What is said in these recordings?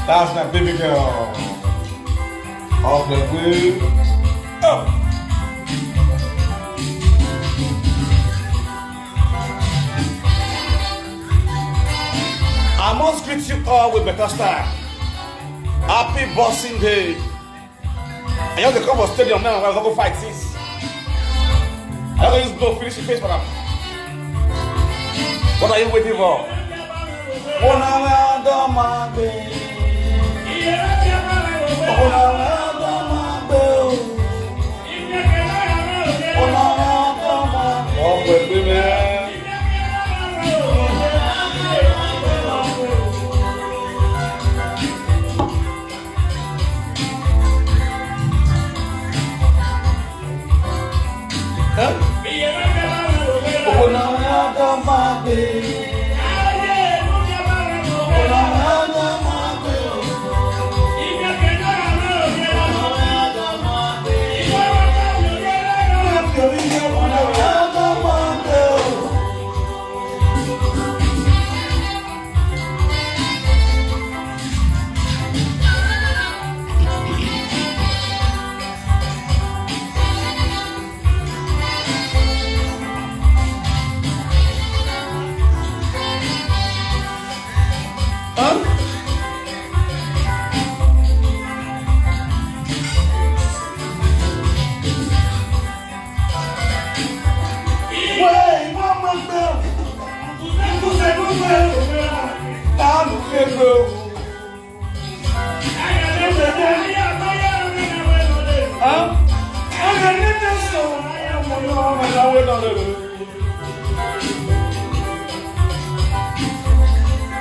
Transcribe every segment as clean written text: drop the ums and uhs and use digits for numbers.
That's my baby girl. All the way up. I must greet you all with better style. Happy Boxing Day. I just come for stadium now. We're going to fight this. I don't use blow finish your face for them. What are you waiting for? Oh, baby, man.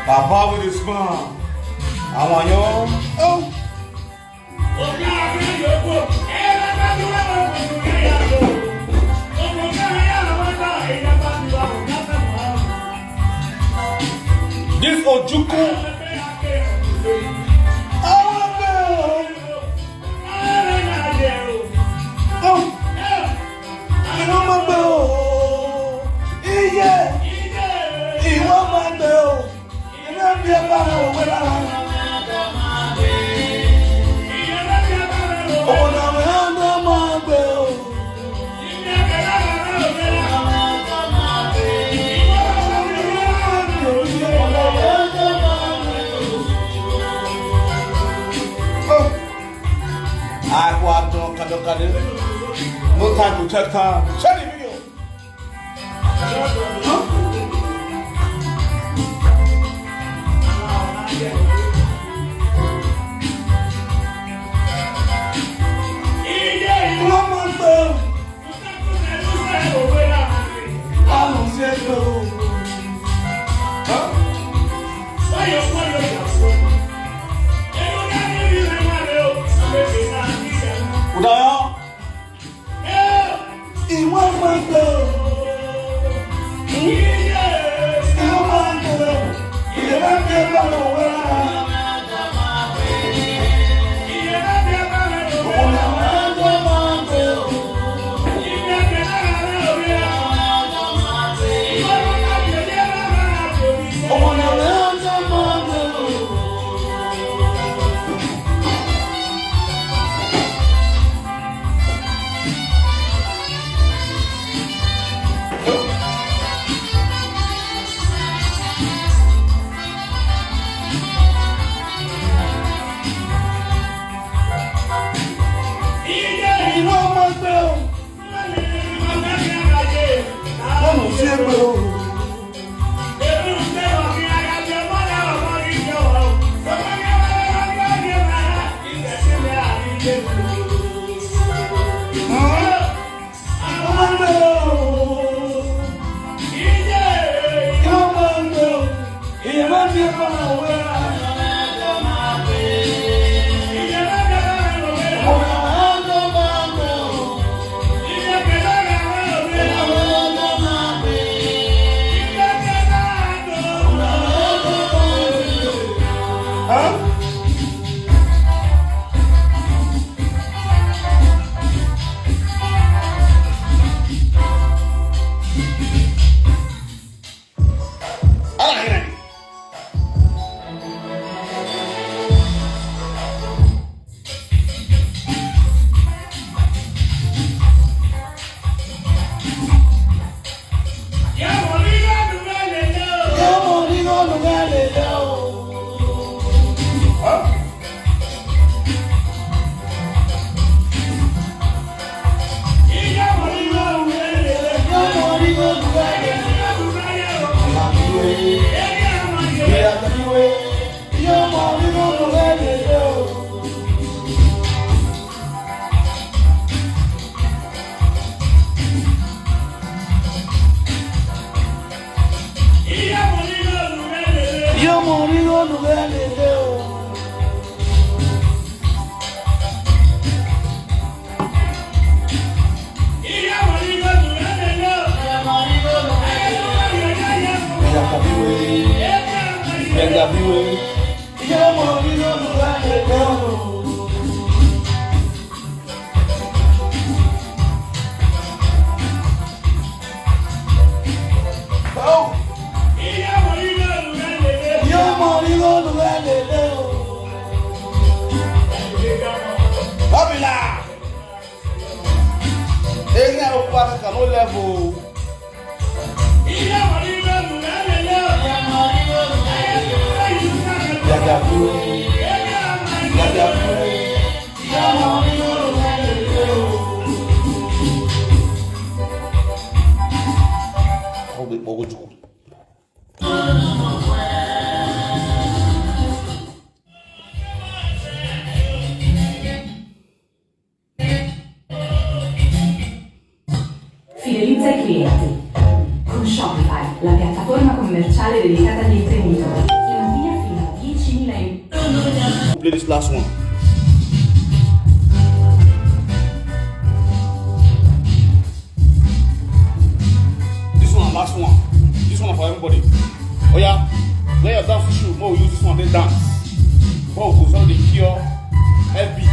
Papa with his mom. I want you. Oh. This Ojuku. No time to check time. Share the video. Fidelizza i clienti. Con Shopify, la piattaforma commerciale dedicata agli imprenditori. Invia fino a 10.000 euro. Play this last one. This one, last one. This one for everybody. Oh yeah, wear your dance shoe. More use this one, then dance. Focus on the cure. Heavy.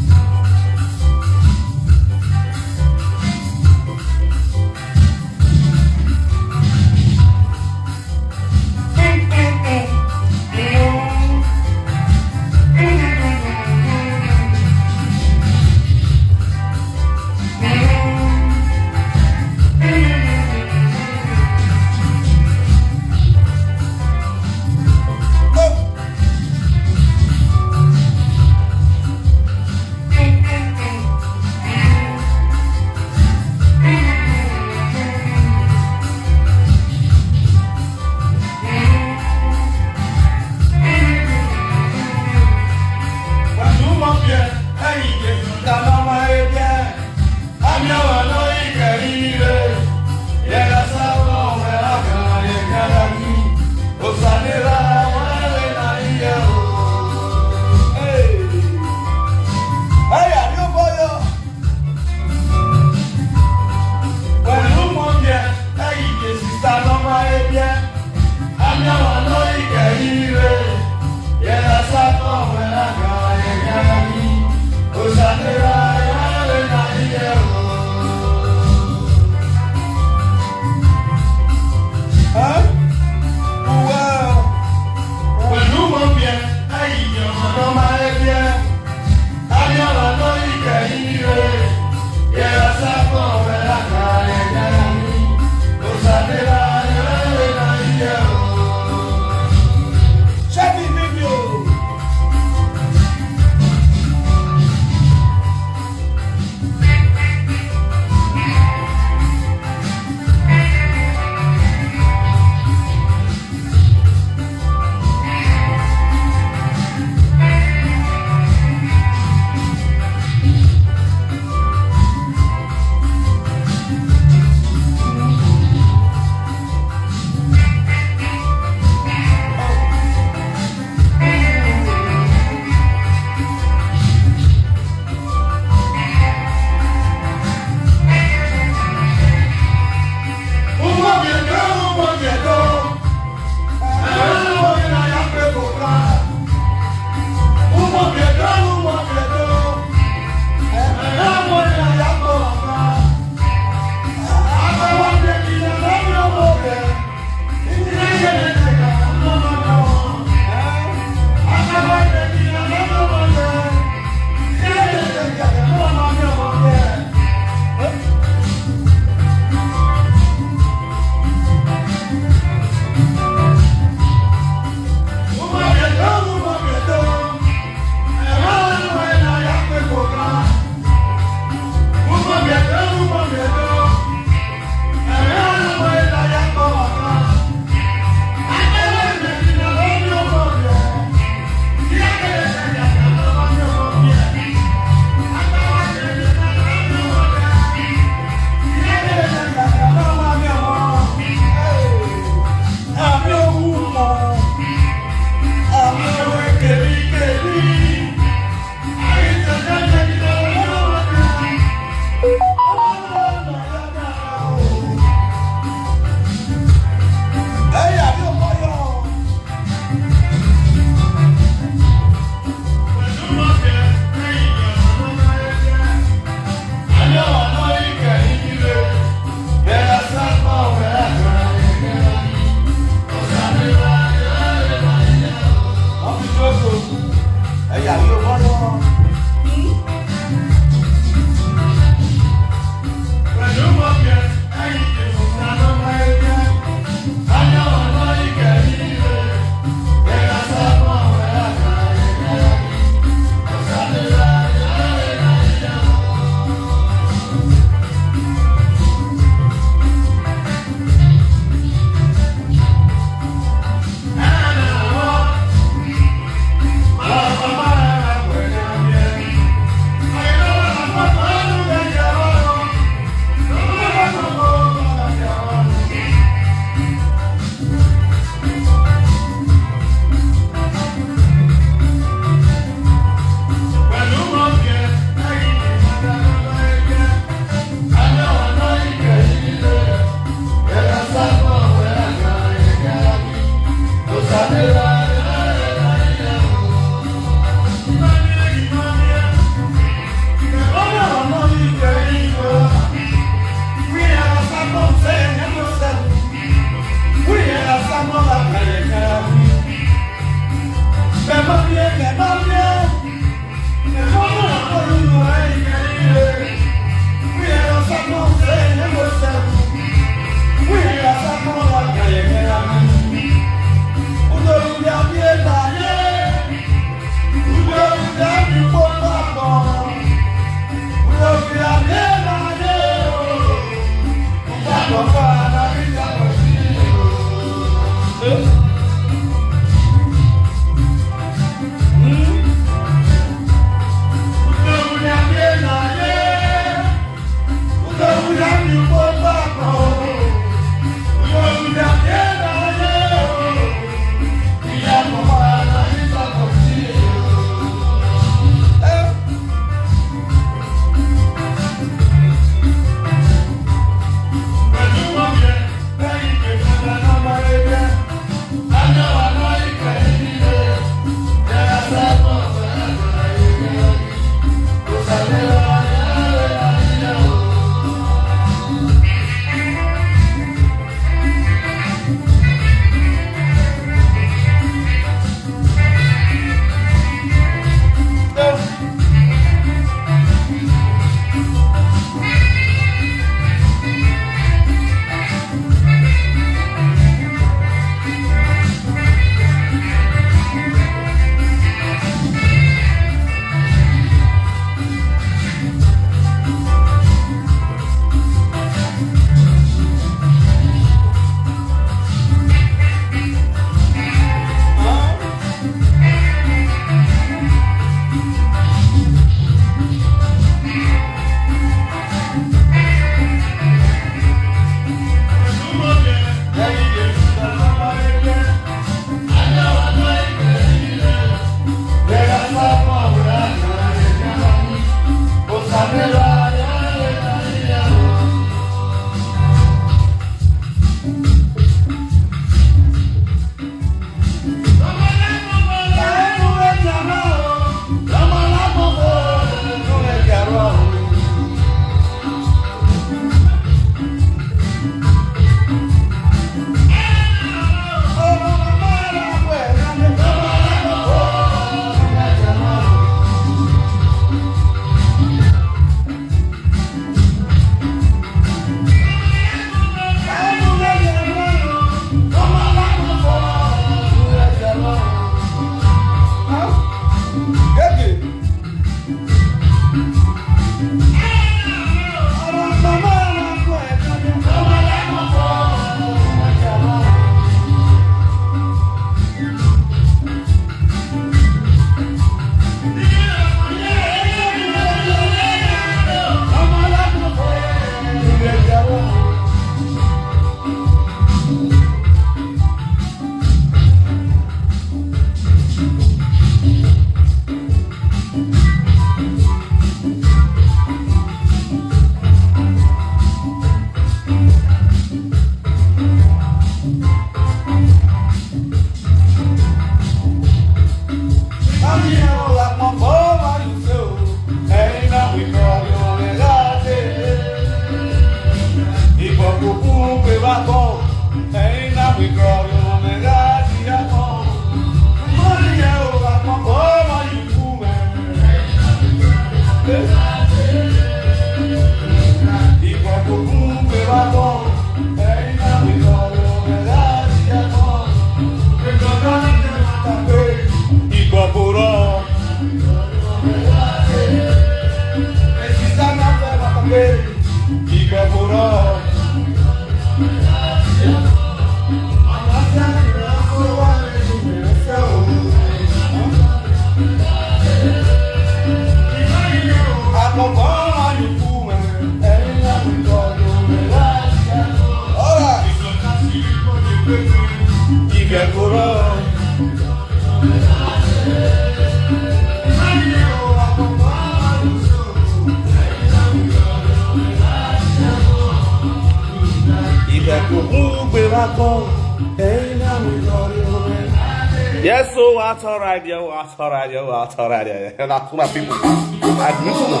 Yes, so that's all right, yo. That's all right, yo. That's all right, yo. That's my people. I admit now.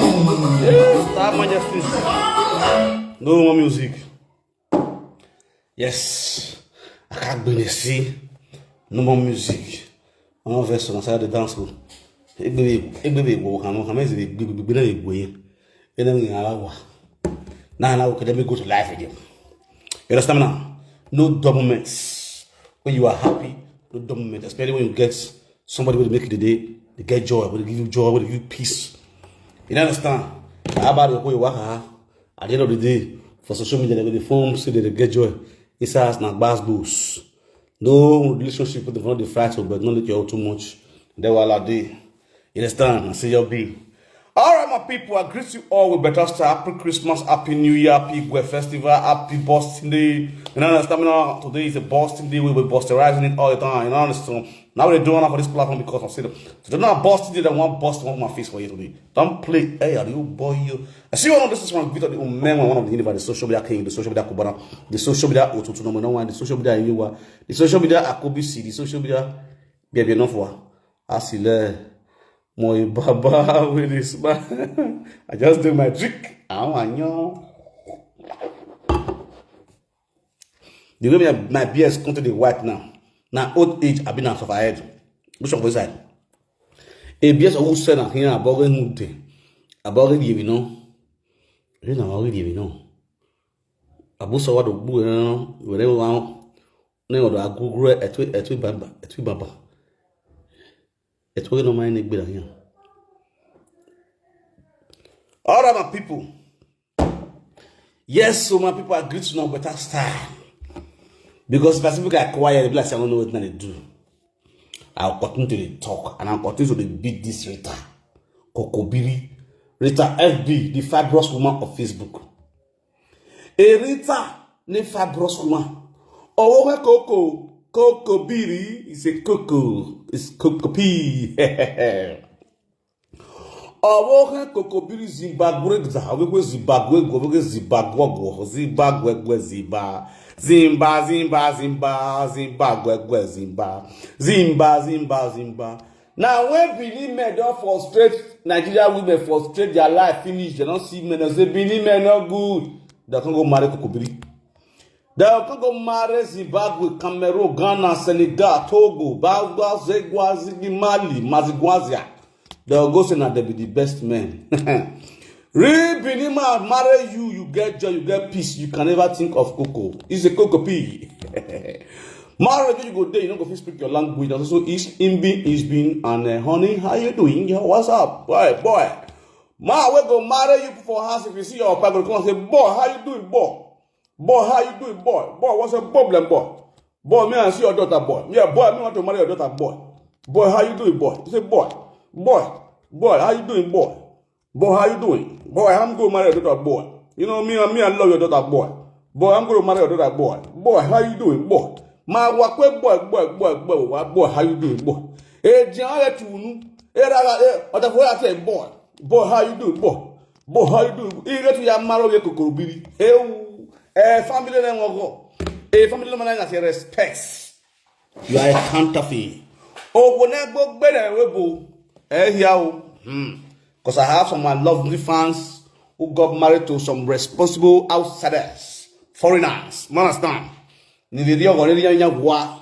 Yes, that majesty. No more music. Yes. I can't believe see. No more music. On va sur la de danse. Et baby, walk, I'm easy, big, and then now can let me go to life again. You understand now? No double mess. When you are happy, no double mess. Especially when you get somebody will make you the day, they get joy, will give you joy, will give you peace. You understand? How about the way you work at the end of the day, for social media, they go the phone, so they get joy. It's us now, bass boost. No relationship with the fright, but not let you out too much. They will allow day. You understand? I say your be. Alright, my people, I greet you all with better start. Happy Christmas, Happy New Year, Happy Gwe Festival, Happy Boston Day. You understand me now? Today is a Boston Day. We will Bosterizing it all the time. You understand? Now we're doing it for this platform because of freedom. So they're not Boston Day, they want Boston on my face for you today. Don't play. Hey, are you boy? You. I see one of this is one video the man one of the universe, the social media king, the social media kubana, the social media otutu no one, the social media you the social media akobisi, the social media baby enough for. Asile. Moi baba with this man. I just do my trick. The way my beard is constantly white now. Now old age I've been out of my head. Which of side? A beard who said I'm here about it, you know. You know already, you know. I bought what the boo, wherever now. Now I Google at baba. It's no mind here. All right, my people. Yes, so my people are good to know better style. Because if people are quiet, I don't know what they do. I'll continue to talk and I'll continue to beat this Rita. Kokobiri. Rita FB, the fibrous woman of Facebook. A Rita, the fibrous woman. Oh, Coco Biri is a cocoa. It's Coco P. Awoke Coco Biri Zimbabwe, Zimbabwe, Zimbabwe, Zimbabwe, Zimbabwe. Now, when Benin men don't frustrate Nigeria women, frustrate their life, finish, they don't see men and say, Benin men not good. They can go marry Coco Biri. They can go marry Zimbabwe, Cameroon, Ghana, Senegal, Togo, Bagua, Zegua, Mali, Maziguazia. They'll go say that they be the best men. Real Benin man marry you, you get joy, you get peace. You can never think of Coco. It's a Coco P. Marriage, you go there, you don't go to speak your language. Also, is been, and honey, how you doing? Yo, what's up? Boy. Ma, we go marry you for house. If you see your papa, come and say, boy, how you doing, boy? Boy, how you doing, boy? Boy, what's the problem, boy? Boy, me and see your daughter, boy. Yeah, boy, me want to marry your daughter, boy. Boy, how you doing, boy? You say, boy, how you doing, boy? Boy, how you doing? Boy, I'm going to marry your daughter, boy. You know me, I love your daughter, boy. Boy, I'm going to marry your daughter, boy. Boy, how you doing, boy? Ma wakwe boy, how you doing, boy? Jaya tunu. Boy, how you doing, boy? Boy, how you doing? Get to your marrow, you could be. Family name go. Family name has respects. You are a counterfeit. Oh, when I go better, because I have some of my lovely fans who got married to some responsible outsiders, foreigners. You understand? Ni video go really wa.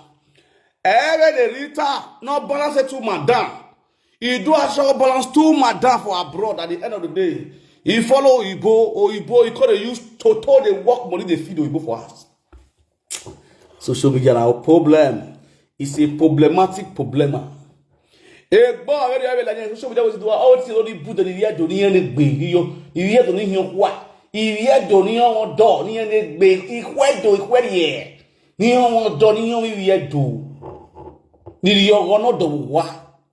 The Rita no balance to madam. He do a show balance to madam for abroad at the end of the day. He follow Ibo, he could use to the work money they feed Ibo for us. Social media now problem. It's a problematic problema. Boy, very like social media was do all the only put the year to the end you hear to hear what? If you don't know door near the bay, equal ni won do ni wi ye do ni yo wono do wa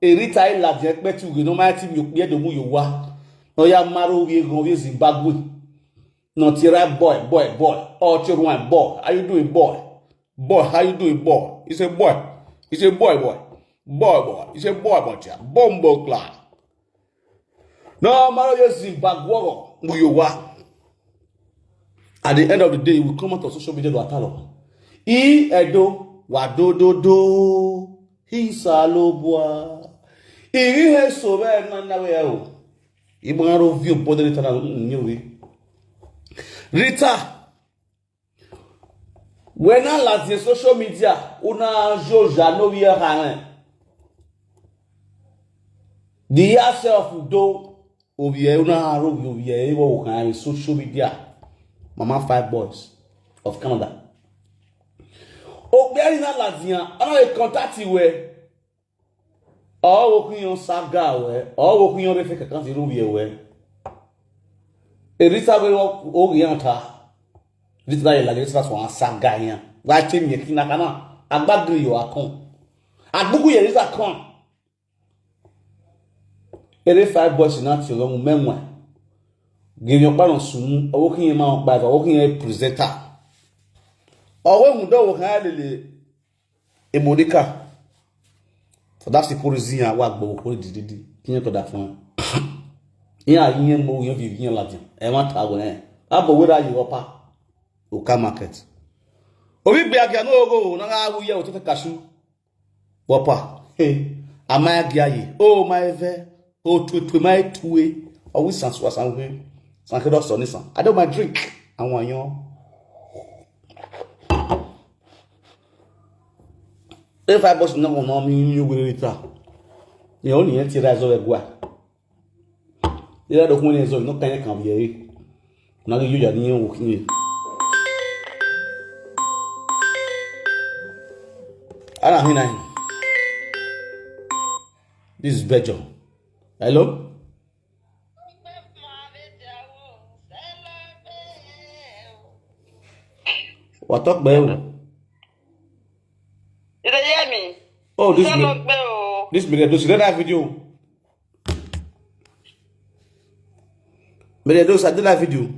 Rita ila je pe ti we no ma ti mi ye do mu yo wa no ya maro wi gan wi Zimbabwe no ti right boy all ti one boy how you doing boy how you doing boy it's a boy it's a boy it's a boy bombo clan no maro ye Zimbabwe mu yo wa. At the end of the day we come out on social media to atalo Edo wadododo hisalobwa he so be na we o ibaro view body Rita na nyewe Rita when I last social media una joja no we han The yourself do Ovie una Ovie wo kan social media. Mama 5 boys of Canada. Ogberi na Lazian, ana e contact we. O wo kun yon saga we, o wo kun yon refe kan ti Ovie we. Erita we o yanta. Rita la Rita so saga yan. Wa che mi kina kana agbagri yo akon. Agbugu ye Rita kon. Ere 5 boys na ti lo mu menwa. Give your balance soon, or walking him out by the walking a presenter. Or when we don't have a modica. So that's the policy and what Bobo did. Can you put that phone? Yeah, you know, you're in Latin. I want to go. But where are you, Opa? Oka market. Oh, we be a go. Now we are to the cashew. Opa, hey, am I gay? Oh, my ve. Oh, to my two way. Oh, we sans was angry. I don't my drink. I want you. If I was not on me, you will return. The only empty rise of a gua. The other one is not kind of come here. Now you are near walking. I don't know. This is Belgium. Hello? What talk about? You don't hear me? Oh, this video. Do you that video? But those I did that video.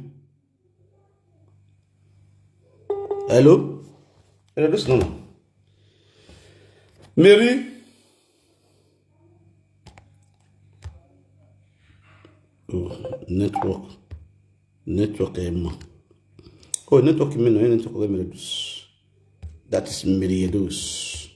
Hello? Hello, this no. Mary? Oh, network Emma. Oh, network me no network Emeritus. That is Meriedus.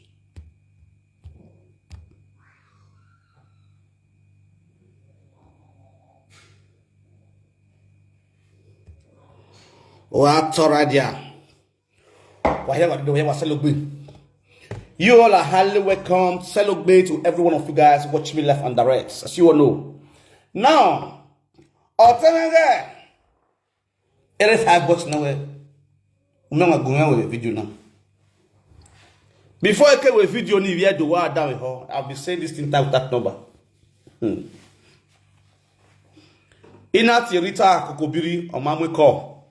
Oh, Atoradia. Whatever the way was celebrate. You all are highly welcome. Celebrate to every one of you guys watch me left and direct, as you all know. Now, Otenenge. It is 5 bucks now. I'm not going with a video now. Before I came with a video, you hear the word down with her. I'll be saying this thing with that number. Inati Rita Kokobiri or Mamwe call.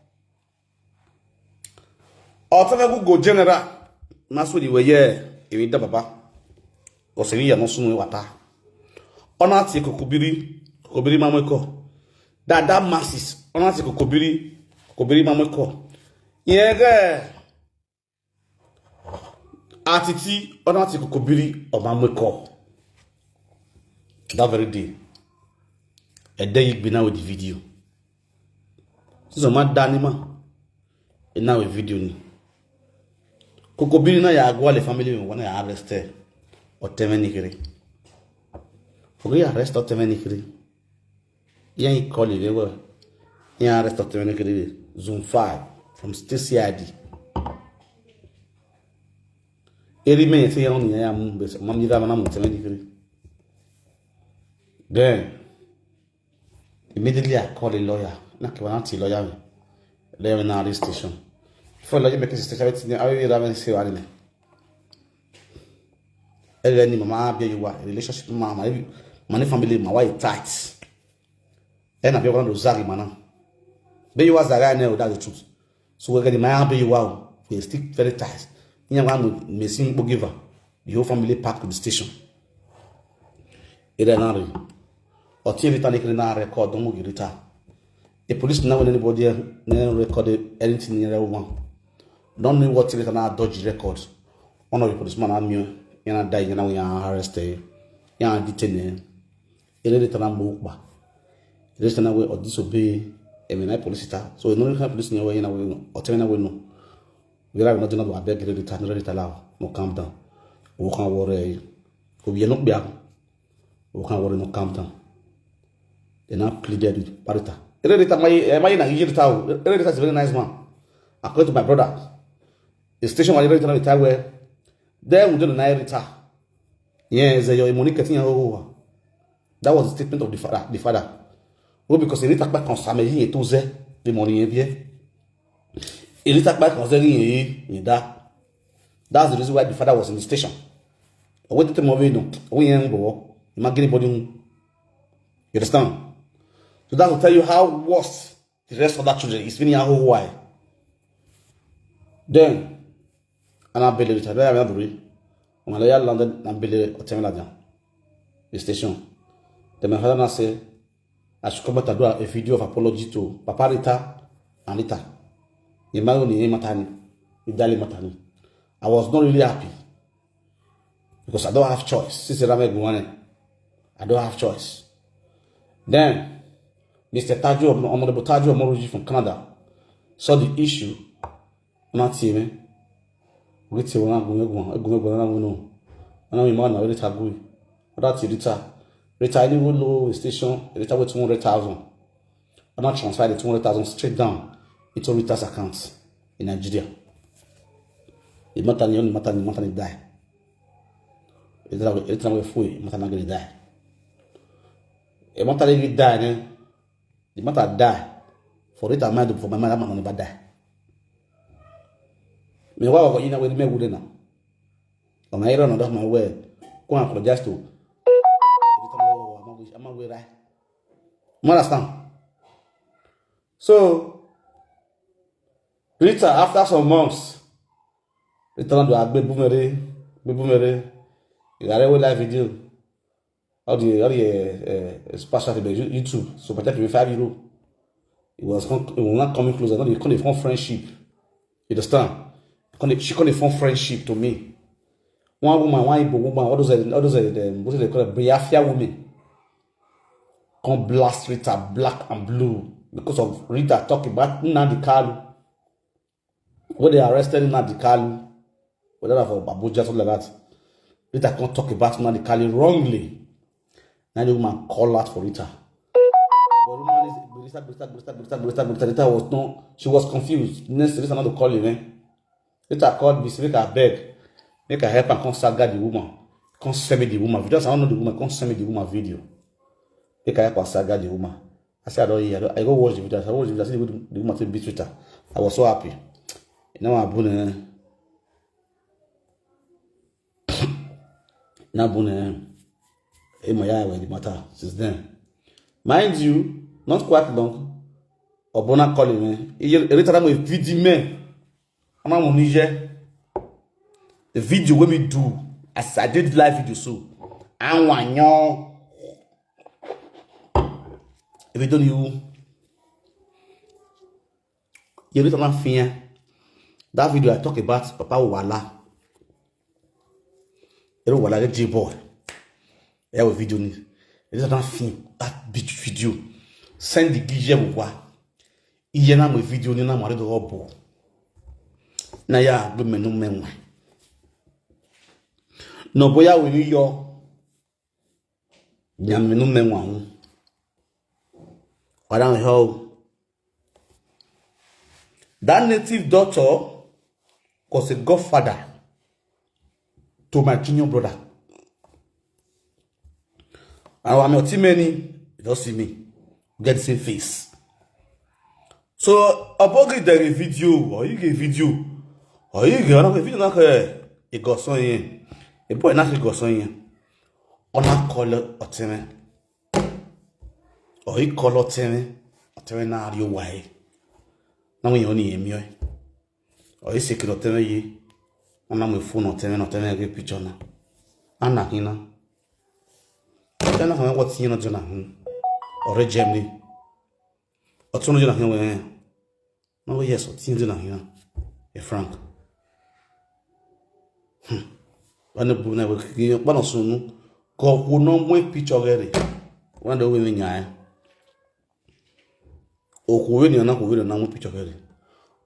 Otenenge go general. Masudi we ye ewida baba. Oseni ya no sunu wata. Onati Kokobiri Mamwe call. That masses. Onati Kokobiri Mamwe call. Yege atiti onati Kokobiri or Mamwe call. That very day. A day you be now with the video. This is a mad danima. And now a video ni. Kokobiri na ya agwa le family when I arrested or temenikiri. Forget arrest or temenikiri. Yan call it ever. Yan arrest or temenikiri. Zone 5 from State CID. Every minute say on ya mum mom you na temenikiri. Then immediately I called a lawyer. Na ke wana ti lawyer me. There in our station. For lawyer make station I will have say what me. Any mama be you relationship mama money family my wife tight. And I be one of those zagi mana. Be you was that now that's the truth. So we get the man be you wow. We stick very tight. You know missing giver. The whole family packed to the station. It another. Or till it na record don't move Rita. The police now when anybody recorded anything near one. Don't know what it na dodgy records. One of the policemen are new. You die you we are arrested. You are detained. It is na move ba. It is na way or disobey. I mean I police so no have police near way na we or tell na we no. We are not going to beg Rita Rita allow. No calm down. We can't worry. We are not be. We can't worry no calm down. They now pleaded with Parita. Rita, my Rita is a very nice man. According to my brother, the station was Rita retire where then we don't know Rita. Yes, your monica thing over. That was the statement of the father. The father. Well, because il n'était pas consommé, il est osé de mourir bien. Il n'était pas consommé, il da. That's the reason why the father was in the station. What did the movie do? We ain't go. You might get anybody. You understand? So that will tell you how worse the rest of that children is feeling. How why? Then, and I believe it. I don't have to when I landed, I believe the station. Then my father said, I should come back to do a video of apology to Papa Rita and Rita. I was not really happy because I don't have choice. I don't have choice. Then, Mr. Honorable Tajo Omoroji from Canada saw the issue. Not see me. Rita, Rita, I didn't low station. Rita with 200,000. I not transfer the 200,000 straight down into Rita's account in Nigeria. It matter die. It's not free. Matter not gonna die. It matter if die. The matter die. For it, I might for my man. I'm never die. Me wa you know with me good now. On I don't know my way. Go and apologize to. I'm not way right. You understand? So Rita, after some months, return to a boomerang. You got a live video. How the special YouTube. So protect me €5. It will not coming closer. No, they call it from friendship. You understand? She called it from friendship to me. One woman, one Igbo woman, all those what do they call it? Biafia women. Come blast Rita black and blue because of Rita talking about Nnamdi Kanu. When they arrested Nnamdi Kanu, whatever for Abuja, something like that, Rita can't talk about Nnamdi Kanu wrongly. Now the woman call out for Rita. But Rita was not, she was confused. Next, Rita not to call him, eh? Rita called me, make her beg, make her help and come saga the woman. Come send me the woman. If you just don't know the woman, come send me the woman video. Make her help and saga the woman. I said, I go watch the video. I watch the video. I see the woman to beat Rita. I was so happy. Now I'm born. Now born. My the matter since then. Mind you, not quite long. Obona calling me. Rita that with video me. I'm on Niger. The video when we do, as I did live video so. I want you. If you don't you need to fear. That video I talk about Papa Wala. You know Wala J boy. There was video ni. You need to fear that big video. Send the gije wa. Iye na mo video ni na mo do obo. Na ya do menu menwa. No boya we ni yo. Nya menu menwa hu. I don't know. That native doctor was a godfather to my junior brother. And I'm not too many, you don't see me. Get the same face. So, about the video, or you get video, or you get another video, like a garçon here. A boy, not a garçon here. On a color or teme. Or you call or teme. Or teme na you why. Now we only aim you. Or you say, or teme ye. On a phone or teme, a good picture now. Anna hina. Then I what's you not doing. Or a Germany. Or two hundred here. No, yes, or things in here. A franc. When the boon will give one or soon. God will not wait picture already. One the women eye. Or who will not go with a picture already.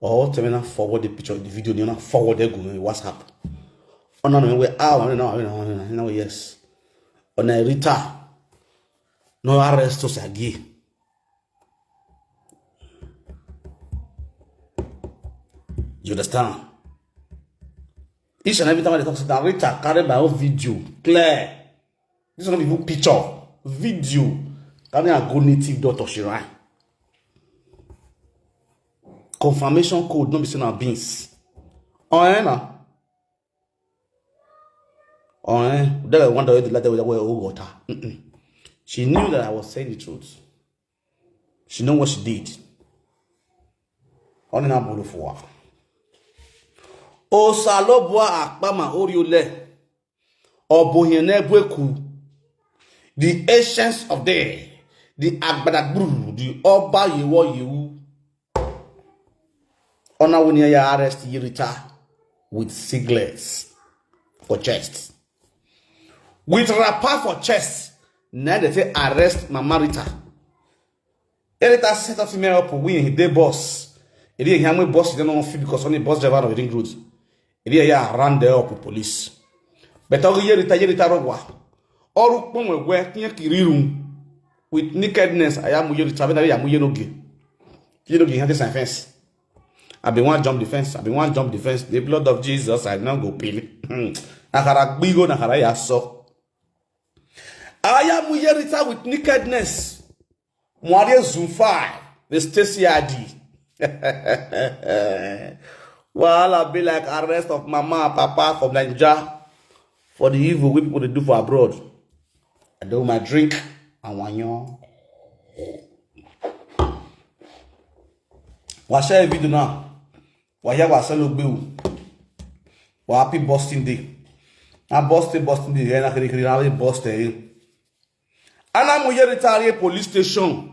Or tell me forward the picture, the video, you not forward the WhatsApp. Oh no, we're out. No, yes. On a Rita. No arrest to Sagi. You understand? Each and every time I talk to Rita, carry my own video. Clear. This is not even picture. video. Can I go native daughter Shirai? Confirmation code, no be saying beans. That I wonder if the letter was water. She knew that I was saying the truth. She knew what she did. On in a bolo for her. O salobwa akpama oriole. Oboyenebweku. The ancients of day. The agbadaguru. The oba yewo yewu. Ona wunya ya arrest Rita with siglets for chest. With wrapper for chest. Now they say arrest Mama Rita. Rita set up female up win the boss. It didn't hear me boss, you don't feel because only boss driver of the road. It didn't run there up with police. But all year Rita Rogwa. All come work near Kirirum with nakedness. I am Rita, I am Yenogi. Yenogi had this offense. I been one jump defense. The blood of Jesus, I now go peel. Nakara bigo nakara yaso. I am Rita with nakedness. Mwaria Zumfai, the Stacy ID. Well, I'll be like arrest of mama and papa from Nigeria for the evil we people they do for abroad. I do my drink and wanyo. Watch a video now. Why you was celebrating? Why happy Boston Day? Now Boston Day. Na kiri Boston. And I'm here retire police station.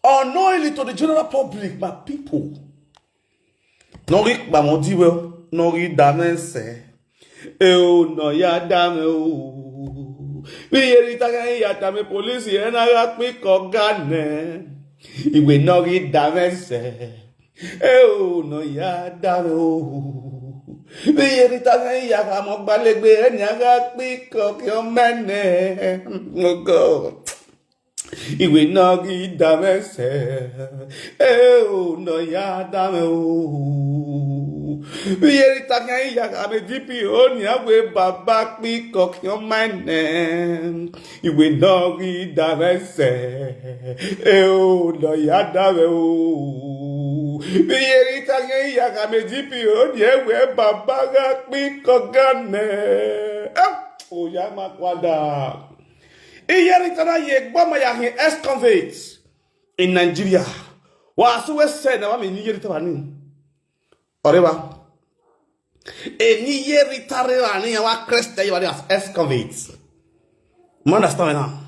Unknowingly to the general public, my people. No rik ba mo diwe, no ri damense. No ya dame o. We retire ya dame police ye na rak mi kogane. Iwe no ri damense. No ya dame o. We retire ya kamo balegbe nya rak mi kokiomene. Oh God. Iwe nogi dame se, no ya dame o. Yeri tanya ya kame DPO ni awe babak mi kokyo mane. Iwe nogi dame se, no ya dame o. Yeri tanya ya kame DPO ni awe babak mi kokane. Oh ya makwada. Iyerita ye gbama ya hin ex-convicts in Nigeria. Wa so said na me Iyerita wani. Oreba. Iyerita re wani wa crest dey wani as ex-convicts. You understand now?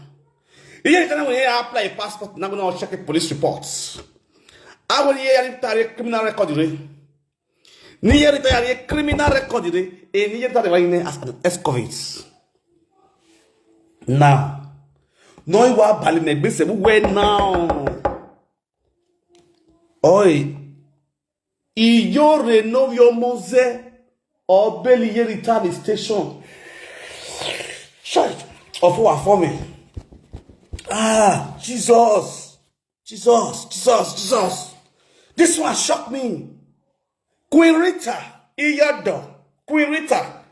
Iyerita na we apply passport na go check police reports. I will Iyerita criminal record re. Iyerita ya criminal record re. Iyerita re wani as ex-convicts. Now no iwa bali megbe se we now. Oi. Iyo renovio moze obeli Iyerita station. Church of our family. Jesus. This one shocked me. Queen Rita, Iyado. Queen Rita.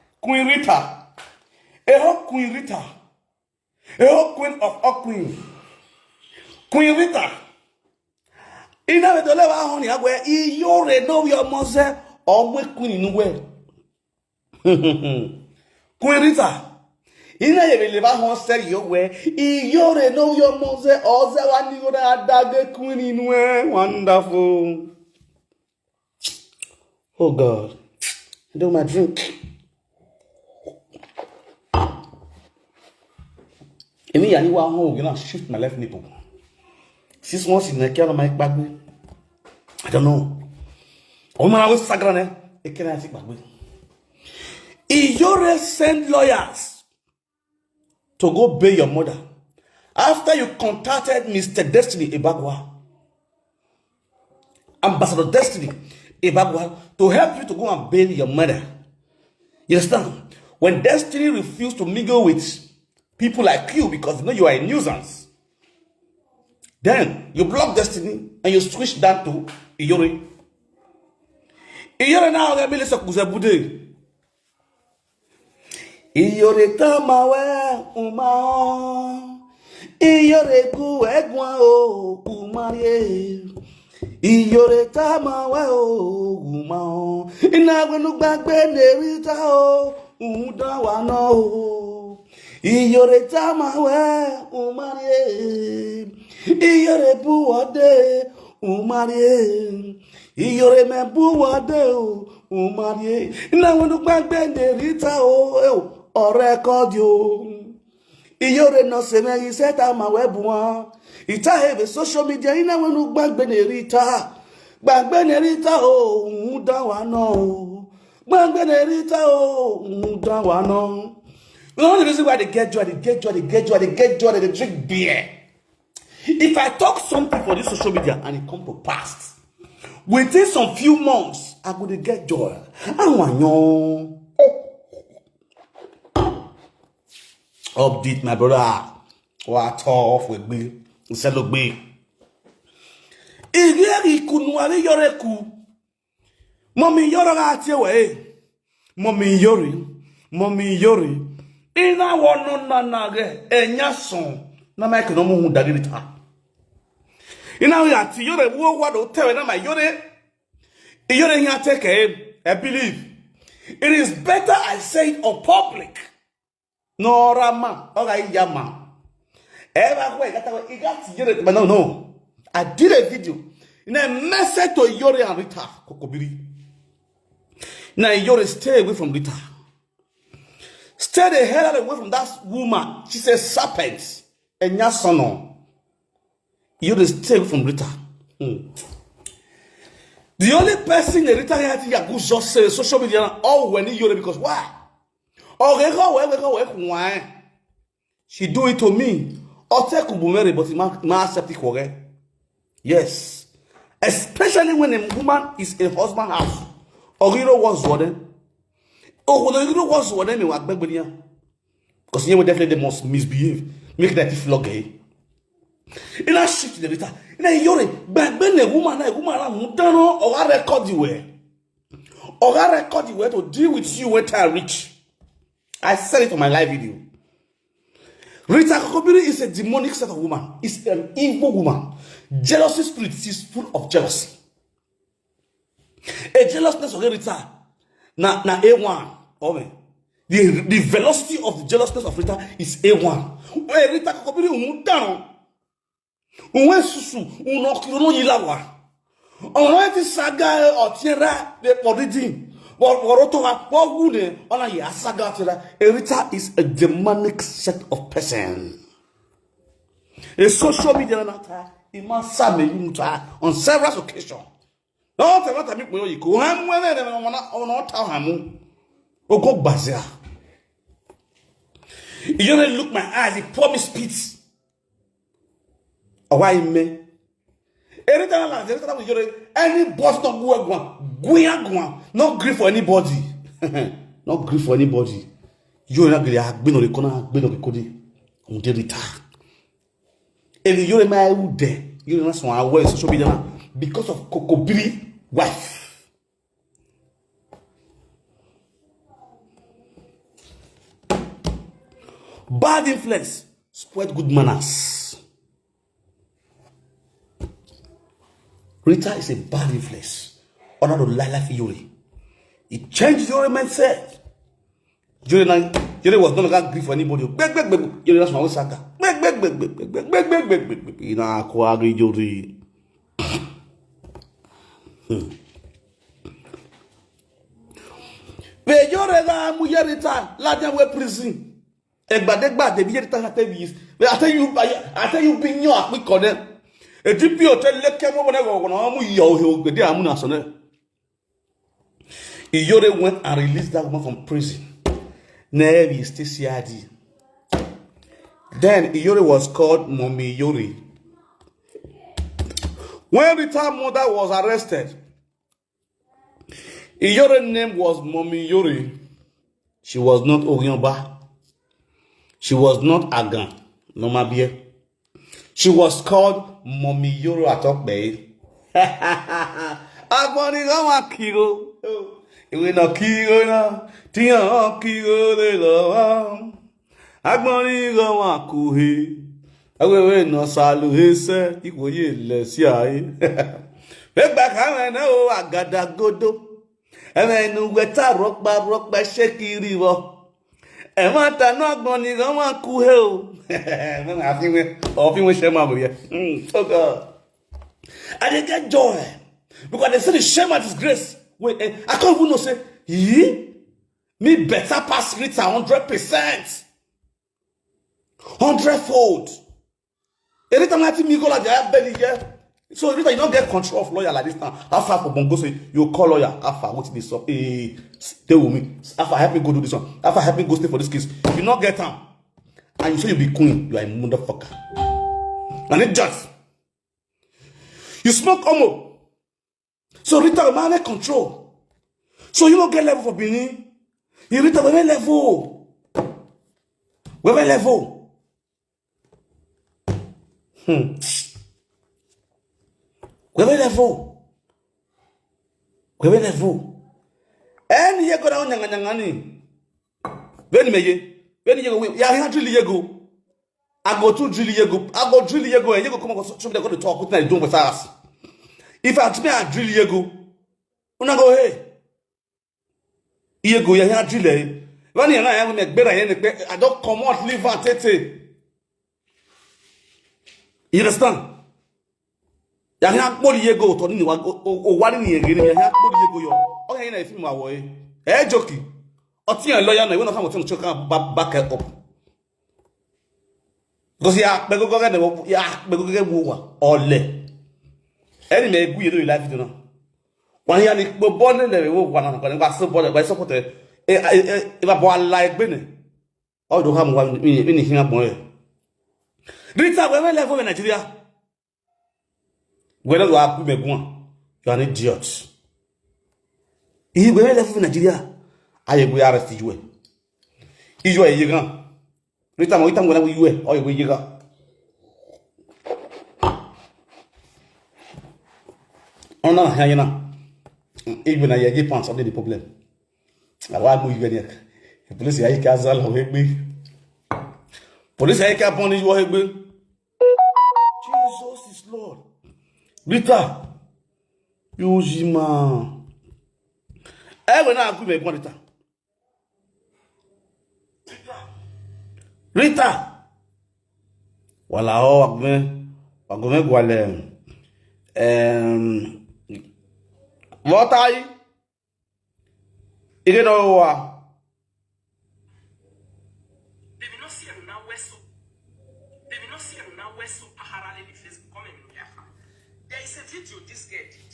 Eho Queen Rita. Oh, Queen of all Queen. Queen Rita. Ina we dole wa honi agwe iyo re no your mose ogwe queen nu we. Queen Rita. Ina ye le ba hon se yo we iyo re no your mose oze wa ni go da dage queen nu we. Wonderful. Oh God. I do my drink. Emi yani wa hon gonna shift my left nipple. 6 months in the care of my back. I don't know. Woman I was sagrane. E can I take back? Iyore send lawyers to go bail your mother after you contacted Mr. Destiny Ebagwa, Ambassador Destiny Ebagwa, to help you to go and bail your mother. You understand? When Destiny refused to mingle with people like you because they know you are a nuisance, then you block Destiny and you switch that to Iyore. Iyore now they be less akuze bude. Iyore tamawe umao. Iyore ku egwa o umarie. Iyore tamawe o umao. Inagwenu gbagbe nerita o udawana o. Iyore tamawe umarie. Iyore buwade umarie. Iyore me buwade o umarie. Inagwenu gbagbe nerita o record yo. Iyore no se me iseta ma webuan. Ita hebe social media ina wenu gbagbe nerita. Gbagbe nerita o udawa no. Gbagbe nerita o udawa no. You know the reason why they get joy, they drink beer. If I talk something for this social media and it come to pass, within some few months, I go to get joy. I want you. Update my brother. What off with me? Instead of me. Igeri kunuari yoreku. Mommy yoro ati we. Mommy yori. Ina wono nanage enya son. Na ma ke no mu dagirita. Ina we ati yore wo wado tewe na ma yore. Yore nya take I believe. It is better I say it on public. No rama, okay, yama. Ever way that I got Yore, but no. I did a video in a message to Yore and Rita Kokobiri. Now Yore, stay away from Rita. Stay the hell away from that woman. She says serpents and yasono. Yore, stay away from Rita. The only person that Rita had to go just say social media all when Yore because why? She do it to me. But accept it. Yes. Especially when a woman is a husband house. Or you know what's what then? Oh, you know what's what then? Because you definitely must misbehave. Make that flog gay. In a shift the Rita. In a yore, but when a woman or I record you where. Or I record you where to deal with you when I reach. I said it on my live video. Rita Kokobiri is a demonic set of woman. It's an evil woman. Jealousy spirit is full of jealousy. A jealousness of Rita. Na A1. The velocity of the jealousness of Rita is A1. Where Rita Kokobiri umudano. Uwe susu. Unokirono yilawa. Onweti saga otiera de podidin. Rita is a demonic set of person. A social media on several occasions. You don't look my eyes, he promised speech. Why me? Any boss not go not grief for anybody. Not grief for anybody. You not been on the corner, been on the cody. On the Rita. And you're my old day. You know, I wear social media because of Kokobiri wife. Bad influence spoiled good manners. Rita is a bad influence. Honor to Lila Fiore. It changed your mindset. Yore was not going to grief for anybody. Yore that's my saka. Ina kwagi Yore. Be Yore la muyerita la dem we prison. Egba de bi Rita na 10 years. I tell you bin yo akpi kone. A GP hotel leke mo wona go mu yo he ogbede amu na so ne. Iyore went and released that woman from prison. Never still CID. Then Iyore was called Mommy Yori. When Rita's mother was arrested, Iyore's name was Mommy Yori. She was not Orionba. She was not Agan. No Mabie. She was called Mommy Yoro Atokbe. Agboni gama kiro. We no kigo na. Tia kigo de lo. Agboni go wa kuhi. Awewe no salu hese. Ikoye le si aye. Begba kan na o agadagodo. Eme nu weta rokba shekiri wo. Ema ta no agboni go wa kuhe o. Me na fi we share my boy. Oh God. I dey get joy. Because they say the shame and disgrace. Wait, I can't even know say, me better pass Rita 100%. 100-fold. Every time I think me go like that, belly, yeah. So Rita, you don't get control of lawyer like this now. How far for Bongo say you call lawyer? How far? What's this up? Stay with me. How far help me go do this one? How far help me go stay for this case? You not get them. And you say you be queen, you are a motherfucker. And it just. You smoke homo. So Rita will have control. So you don't get level for Benin. You Rita will have level. We have level. We have level. We have level. And you go down nyangani. When you go, ya drill yego. I go to drill yego. I go drill yego and you go come and show me go to talk with me doing with us. If I tell me I drill yego, una go hey. Yego ya drill eh. When you na ya make better I don't come out live and tete. You understand? Ya body yego to ni o wari ni yego ni ya body yego yo. O ya na ifi ma wo eh. Joki. O ti yan lawyer na we no come to check back up. Because ya be go get wo wa ole. Any me gu yedo life do no. Wan ya ni gbo born le wo wa na ko ni ba support by support ba bo like be ne. O do ha mo wa ni hin abon e. Rita we level in Nigeria. We do apu me gun. You are an idiot. We level in Nigeria. Aye go arrest you. Ijo e yigan. Rita mo itam go na we you o ye yigan. On a rien. Even a year pants on the problem. I want to go. The police are casal with me. Police are upon you. Jesus is Lord. Rita, you Jima. When I go make one Rita. Rita. Wala o agme gwale. What are you? You know what? There is a video this girl did.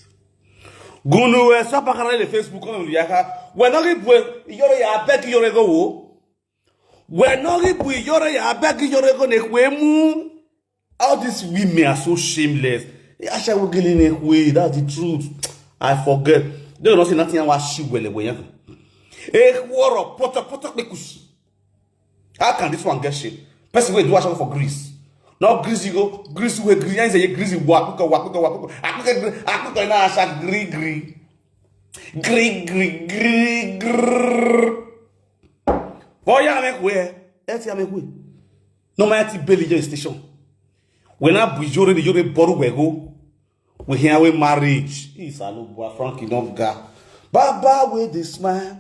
Gunu so pakarale Facebook on yaka. We no ribu yore ya beg yore go. We no ribu yore ya beg yore go nekwemu. All these women are so shameless. Asha will get in a way. That's the truth. I forget. They don't say nothing about she will away. War pot bekus. How can this one get shit? Person will do a for Greece. Now Greece you go. Greece will agree. I say Greece wapuka. I could na asha gri. Boy, ya make way. Let's ya make way. No matter belly station. When I bujore the yore boru wego. We hear we marriage. Is a look Frankie don't ga. Baba with this smile.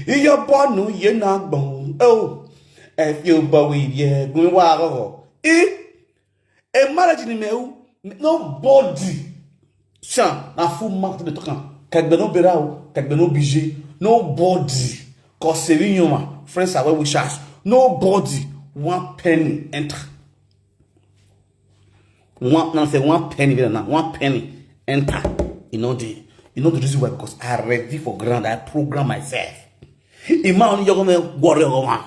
In your bonu ye not bone. Oh, if you bowie ye going waro. A marriage in me nobody. Shan na full mark to the token. Kagbe no berao, kagbe no bije. Nobody. Cause Sevignon, friends are well wishes. Nobody 1 penny enter. One penny, 1 penny enter. You know the reason why, because I ready for ground. I program myself. Imagine you're gonna worry over.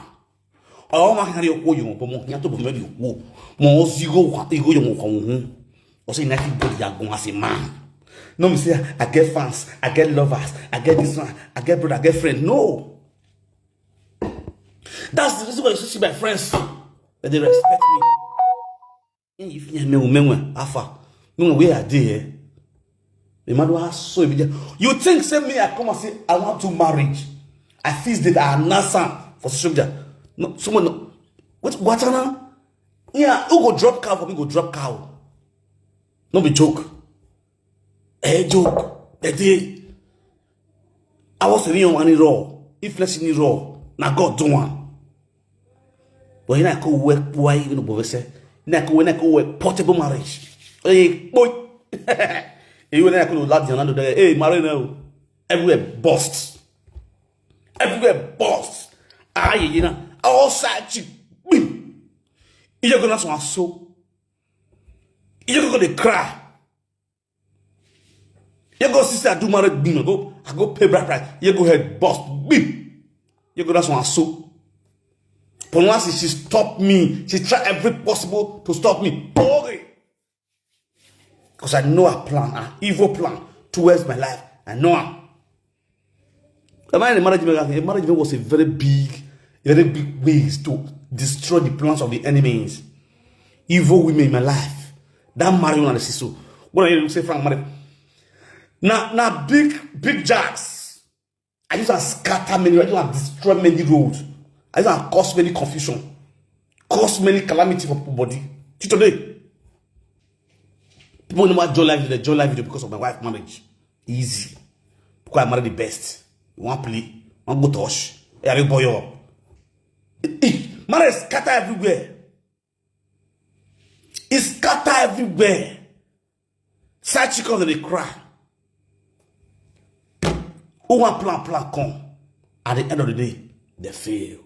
Oh my God, you're going to be able to be able to go. Or say nothing but you're going to say man. No, me say I get fans, I get lovers, I get this one, I get brother, I get friend. No. That's the reason why you see my friends that they respect me. If you know me, Alpha, no way I did. The man was so immediate. You think, say me, I come and say, I want to marriage. I feel that I am not for social media. No, someone, no. What now? Yeah, who go drop cow for me, go drop cow. No be joke. Joke. That day, I was in one raw. If let's in raw, now God do one. But you know, I could work, why you know, boy, say, I could work portable marriage. Hey, boy. You know, I could lad the another day. Hey, marry now. Everywhere bust. Everywhere bust. You know, all side chick. You're gonna so. You're gonna cry. You go sister I do marriage I go pay bride price. You go ahead bust. Beep. You go so. For once she stopped me. She tried every possible to stop me. Because I know a plan, an evil plan towards my life. I know her. The marriage was a very big ways to destroy the plans of the enemies. Evil women in my life. That marriage on the sister. What are you say, Frank? Marriage. Now big jacks. I used to scatter many, I used to destroy many roads. I used to cause many confusion, cause many calamity for people body. Till today, people know what joy life video because of my wife marriage. Easy. Because I married the best. One play, one go touch. Every boy up. Marriage scatter everywhere. It's scatter everywhere. Side chickens they cry. Who want plan come? At the end of the day, they fail.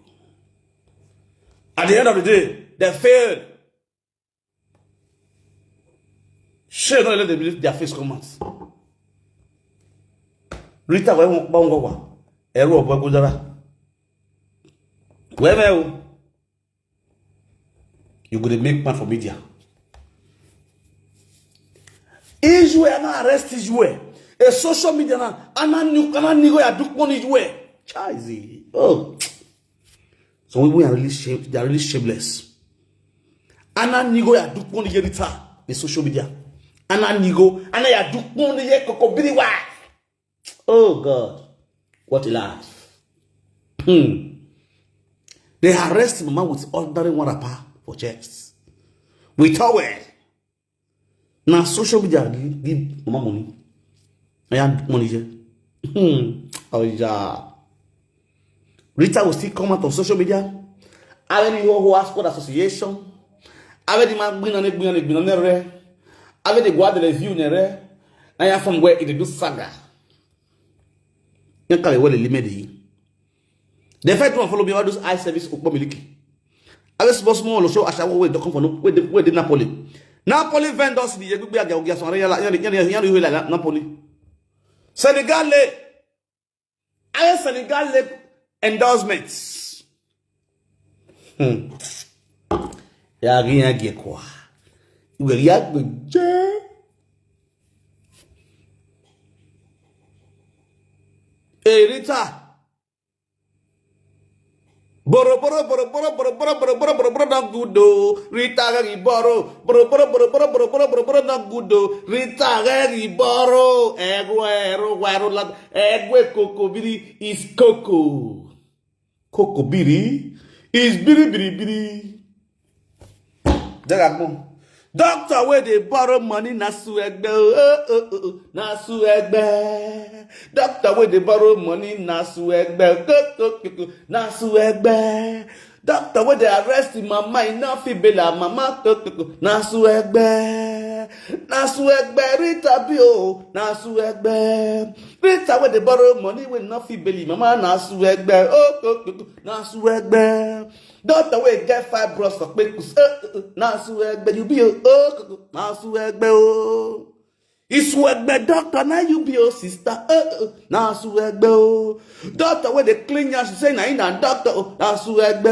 At the end of the day, they failed. Share don't let them believe their face come out. Rita, where won't go? Ero Bagudara. Wherever you go to make man for media. Israel and arrest Israel. A social media na nigo ya duk money Israel. Chazi. Oh. So we are really they are really shameless. Nigo ya duk money Rita. The social media. Nigo ya duk money kokobiri wa. Oh God. What a life. They arrest mama with ordinary one rapper for checks. With towel. Now social media give mama money. I am money here. Oh yeah. Rita will still come out on social media. I already know who has called association. I already man bring on it. I already go out the review nere. I am from where it do saga. You can't well limit. The first one follow me all those eye service Okpamiliki. I was supposed to show Asha where they come from where the Napoli. Napoli vendors the Napoli. Senegal endorsements. Ya rien qui quoi. Il y a Rita. Boro na gudo Rita gagi boro na gudo Rita gagi boro egwe la egwe kokobiri is koko biri is biri Dagamo doctor where they borrow money na suegbe na suegbe doctor where they borrow money na suegbe na suegbe doctor where they arrest mama ina fi bela mama na suegbe Rita bio na suegbe Rita where they borrow money when not fi beli mama na suegbe na suegbe doctor where get 5 bros for pekus na suegbe you be na suegbe Iswegbe doctor na you be sister na suegbe doctor where they clean ya she say na ina doctor na suegbe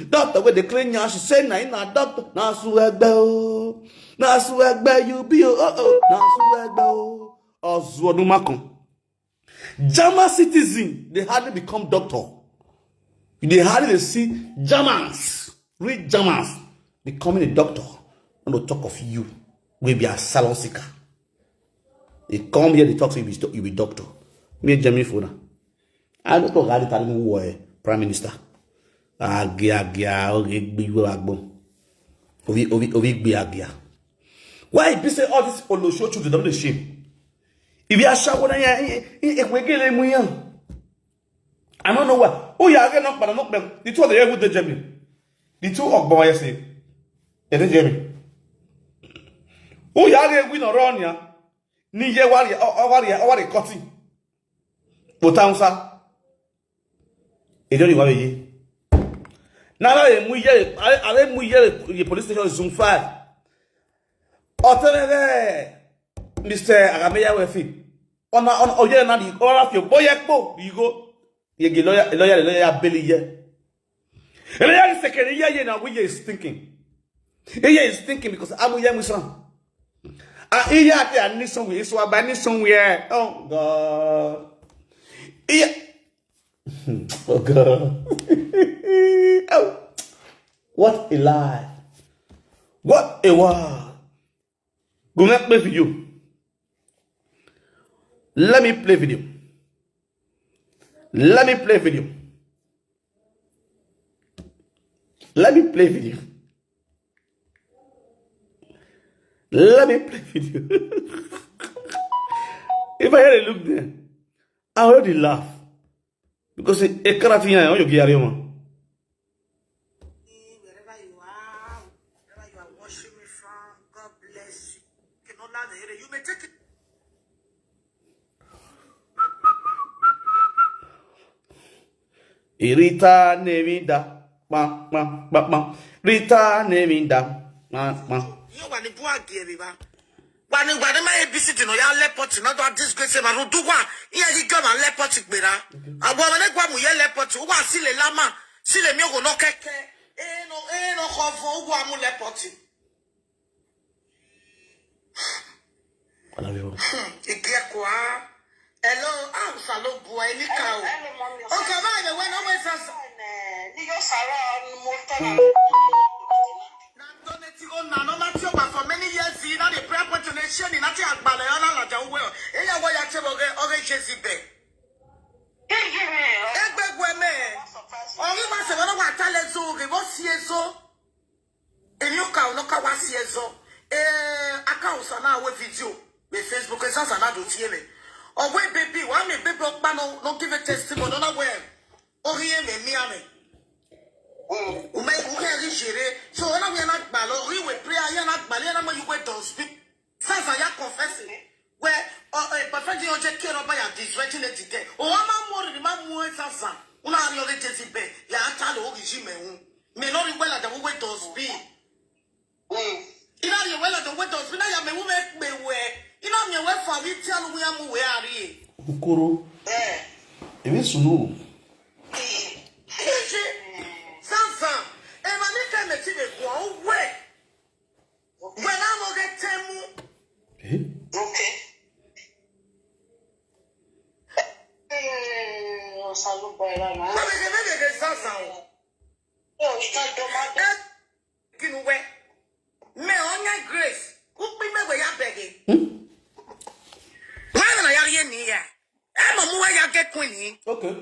doctor where they clean ya she say na ina doctor na suegbe you be na suegbe Ozwodumakon German citizen they hardly become doctor. They hardly see Germans, read Germans, becoming a doctor. And to talk of you, will be a salon seeker. They come here, they talk to you be doctor. Me Jamie Fona. I don't know how to tell you Prime Minister. Agia, Ovi. Why be say all this Olosho to the shame? If you are shouting, I don't know what. Oh, yeah, not but not them. The two of the air with the Jamie. The two of boys say, and the Jamie. Oh, yeah, we no run ya. Ni ye wari cutting. Botansa. E don't want ye. Now I the police station Zoom 5. Mr. Agameya Wefi. On oye na di all of your boy ekpo you go ye lawyer belly ye. Lawyer is second ye na we is thinking. He is thinking because amu ye musan. He had need somewhere so I need somewhere. Oh God. Oh God. Oh. What a lie. What a wow. Go let me video. Let me play video. Let me play video. Let me play video. Let me play video. If I had a look there, I already laugh. Because it can't be on your gear. Wherever you are watching me from, God bless you. You cannot lie there. You may take it. Rita Nevinda. Rita Nevinda. You want to go again, When my visit no ya lepot no do disgrace ma no do wa iya gi gama lepot gbera abo ma ne gwa mu ye lepot wa sile lama sile mi go no keke no khofo wa mu lepot Wala biho ige kwa hello am salo bo eni ka o ka ba me when o we sasa ni yo sara mo tana for many years, you know, the prayer point nation in Nati Agbalayana Laja well. Eya wa ya chebo oge Jesibe. Egbe gweme. Ori ma se wona wa talezo ge wo siezo. Enyoka onoka wa siezo. Aka usana we video me Facebook esasa na do tieme. Owe baby, wa me baby okpa no give a testimony na we. Ori e me miame. So when I'm not ballo, we will pray. I am not ballo. You wait don't speak. Since I am confessing, where but when you just care about your disruption today, oh, I'm more than my more sasa. Una are your agency be. Ya talo regime. Me not well at the way don't speak. You know you well at the way don't speak. I am a woman me where. You know me where for we tell we am where are you? Ukuru. Emi sunu. Sansa, Emanika me ti me go away. When I'm get temu. Okay. Salu boyla na. Me get Sansa. Oh, it's not domado. Kinuwe. Me onya grace. Who be me we ya begging? Why na ya ye ni ya? E mo mu wa ya get queen. Okay.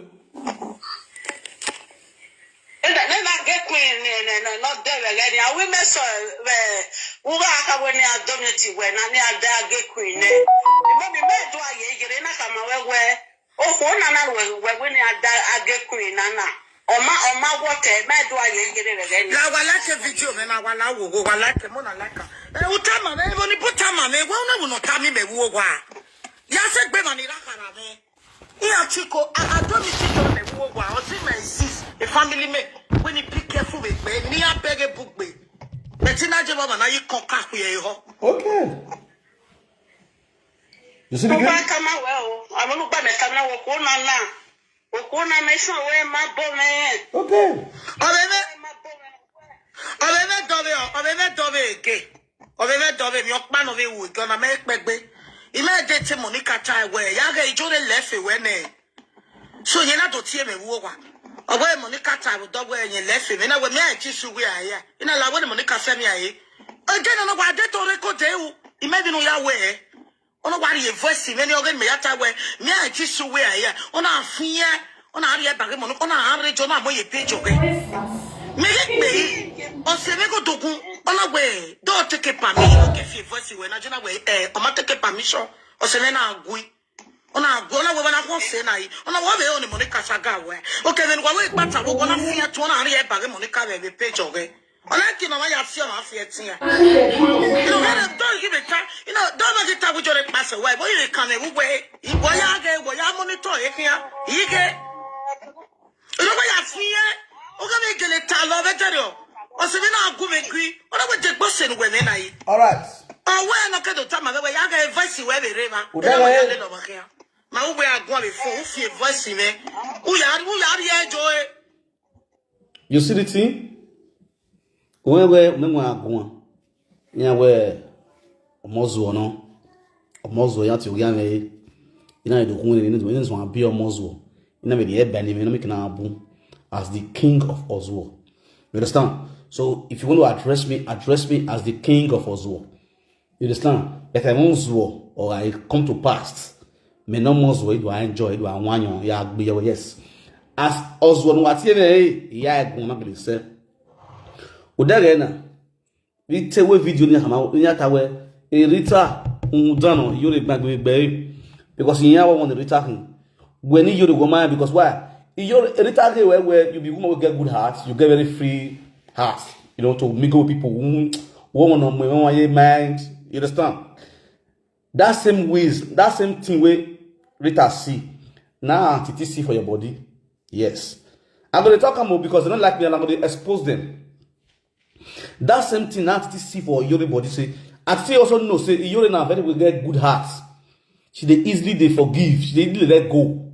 Then I get queen not there again. I will mess who are when they are donating when I get queen. Maybe may do I get in a come where when I get queen Nana. Or my water, may do I get it again. Now I like a video and I will like a mona like a Utama, everybody put Tama, they will not tell me me woo. Yes, I bring on it. Yeah, Chico, I don't need to the war. I see my sis, a family mate. When you be careful with me, near beg a book me. Betina Jabba, now you cock here. Okay. You see the game? Come out well. I want to buy my camera. Okona me show where my bone. Okay. I've dove gay. I've dove your man of it would gonna make baby. Imagine Monica child where Yaga Jody left when so you're not to tear me woga. Away Monica child with dog where you left him, and I will make you where I am. In a la when Monica sent me. Again, I know why they don't record you. Imagine your way. Ono wari a voice many organ me yata we me a chisu we here. Ona afia ona ari e bage mono ona ari jona mo ye page oge. Me o se me go dogu ona we do take permission okay fi voice we na jona we o ma take permission o se me na agui ona agui ona we na ko se na yi ona wo be oni money kasaga we okay then we pata wo na fia to ona ari e bage money ka be page oge. Ona ki no ma ya fia ma fia tia. Don't give it time. Don't make it time with your pass away. Boy, you come away. You boy, I monitor it here. You get. You know what I fear? Okay, get it. I love it. Or so now go and agree. What about the person when I? All right. Oh, well, not the time. I got a voice where the river. Now we are going for voice me. We are here, joy. You see the thing? Where me wa go. Ya we omozo no. Omozo ya ti o ya me. Ina do kun ni ni so abi omozo. Ina me dey eba ni me no make na abu as the king of Ozuo. You understand? So if you want to address me as the king of Ozuo. You understand? If I'm Ozuo or I come to pass, me no Ozuo do I enjoy do I wanyo ya gbe yes. As Ozuo no watie me ya egun na be say. Udare na we tewe video ni hama nyata we Rita undano yore gbagbe because yin wa won Rita hin when you the woman because why you Rita where you be woman will get good heart, you get very free heart, you know, to mingle with people woman on my mind, you understand? That same ways, that same thing where Rita see now TT see for your body. Yes, I'm going to talk about because they don't like me and I'm going to expose them. That same thing now TT see for your body say and TT also know say Yuri now very will get good heart. She they easily they forgive, she they easily let go.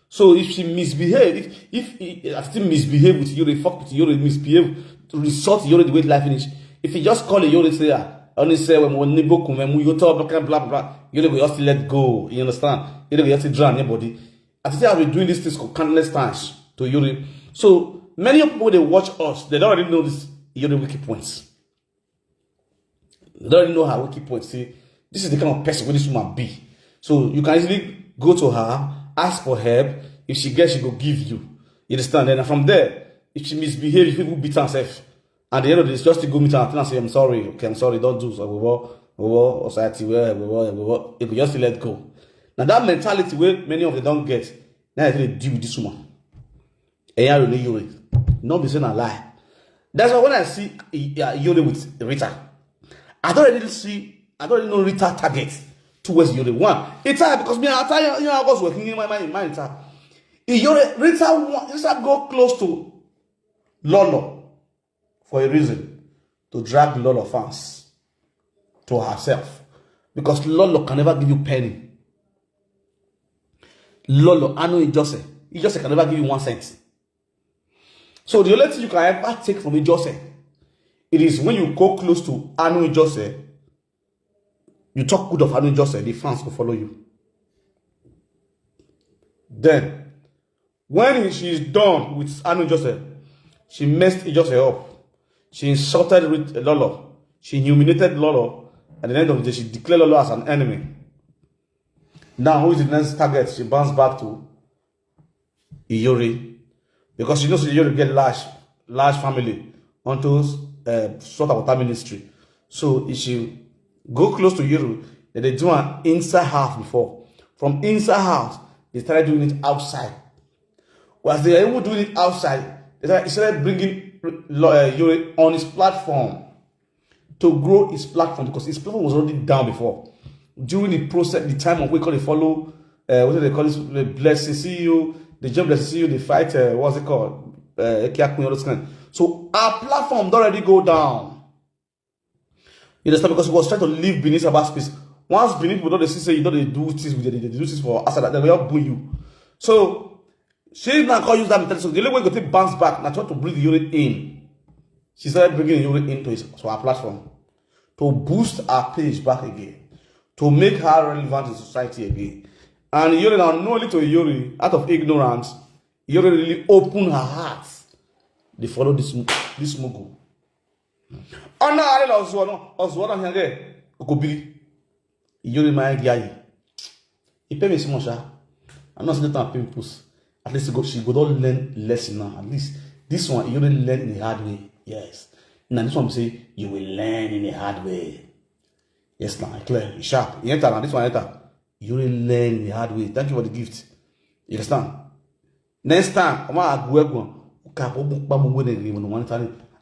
So if she misbehave, if I still misbehave with Yuri, fuck with Yuri, misbehave to resort Yuri the way life finish. If you just call a Yuri say only say when neighbor come when you talk blah blah blah, Yuri will just let go. You understand? Yuri will just drown your body. I think I've been doing this thing for countless times to Yuri. So many people they watch us, they don't already know this Yuri wiki points. They don't already know how wiki points. See, this is the kind of person where this woman be. So you can easily go to her, ask for help. If she gets, she go give you. You understand? And from there, if she misbehaves, people beat herself. At the end of this, just to go meet her and say, I'm sorry, okay, I'm sorry, don't do so. We will society where you could just let go. Now that mentality where many of them don't get, now I really deal with this woman. And I really Yuri. Not be saying a lie. That's why when I see Yuri with Rita, I don't really know Rita target towards Yuri. One, it's hard because me, I was working in my mind. Rita go close to Lolo for a reason, to drag Lolo fans to herself. Because Lolo can never give you penny. Lolo, I know Ijose can never give you 1 cent. So the only thing you can ever take from Ijose, it is when you go close to Anu Ijose, you talk good of Anu Ijose, the fans will follow you. Then, when she's done with Anu Ijose, she messed Ijose up. She insulted Lolo. She humiliated Lolo. At the end of the day, she declared Lolo as an enemy. Now, who is the next target? She bounces back to Iyori. Because she knows Iyori get large family onto sort of water ministry. So if she go close to Iyori, they do an inside house before. From inside house, they started doing it outside. Whilst they are able to do it outside, they started bringing Iyori on his platform to grow his platform because his platform was already down before. During the process, the time of we call it follow, what do they call it? The blessing CEO, the jump blessing CEO, the fight, what's it called? All those kind. So our platform don't already go down. You understand? Because we was trying to live beneath our space. Once beneath, we don't say you know they do this, they do this for us, that we all boo you. So she now can't use that mentality. So the only way we go to bounce back, now try to bring the unit in. She started bringing the unit into our platform to boost our page back again, to make her relevant in society again. And Yuri now, not only to Yuri, out of ignorance, Yuri really opened her heart. They follow this mugu. Oh no, I don't know. Oswano here, Okobili. You remind guy. He pay me so much. I'm not saying that pay me post. At least she go don't learn lesson now. At least this one you don't learn in the hard way. Yes. Now this one we say you will learn in the hard way. Yes, now clear. It's sharp. You enter now. This one enter. You will learn in the hard way. Thank you for the gift. You understand? Next time, I'm gonna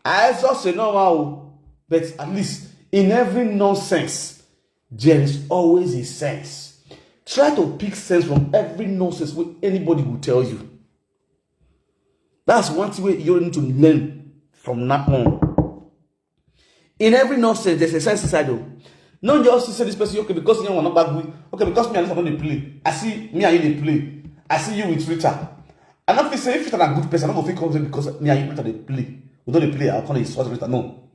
I just say no wow. But at least in every nonsense, there is always a sense. Try to pick sense from every nonsense what anybody will tell you. That's one way you need to learn from now on. In every nonsense, there's a sense inside though. Not just to say this person, okay, because you want not back with, okay, because me and this one don't play. I see me and you they play. I see you with Rita. I don't feel say if you're a good person, I don't feel confident because me and you Rita they play. We don't play, I'll call it source Rita. No.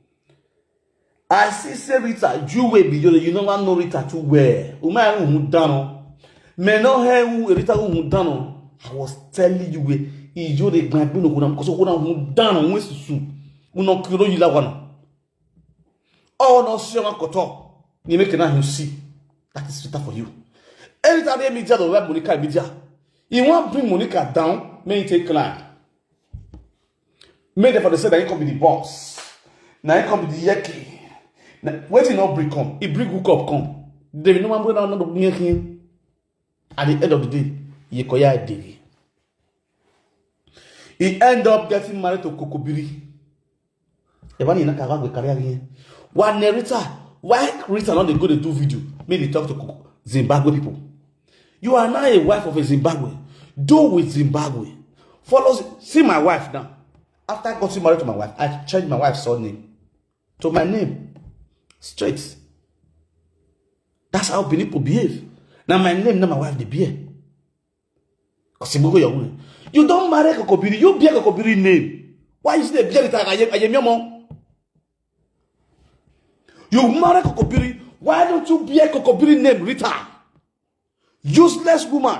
I see Rita, you will be you know Rita too well. Uma who done. Me no he who Rita who done. I was telling you we you the grand no go because who done we susu. Uno kiro you la one. Oh no see one koto. You make you see. That is Rita for you. Anytime they media the web Monica media. You want to bring Monica down, may take climb. May therefore say that he come be the boss. Now he come be the yeki. Wait till not bring come. He bring hook up come. There is no one going down near him. At the end of the day, he koya Eddie. He end up getting married to Kokobiri. Even in a career here. Why Rita not they go to do video? Maybe they talk to Zimbabwe people. You are now a wife of a Zimbabwe. Do with Zimbabwe. Follow. See my wife now. After I got married to my wife, I changed my wife's surname to my name. Straight. That's how people behave. Now my name, now my wife, they behave. You don't marry Kokobiri. You bear Kokobiri name. Why is there Rita Ayemiomo? You marry Kokobiri. Why don't you bear Kokobiri name Rita? Useless woman.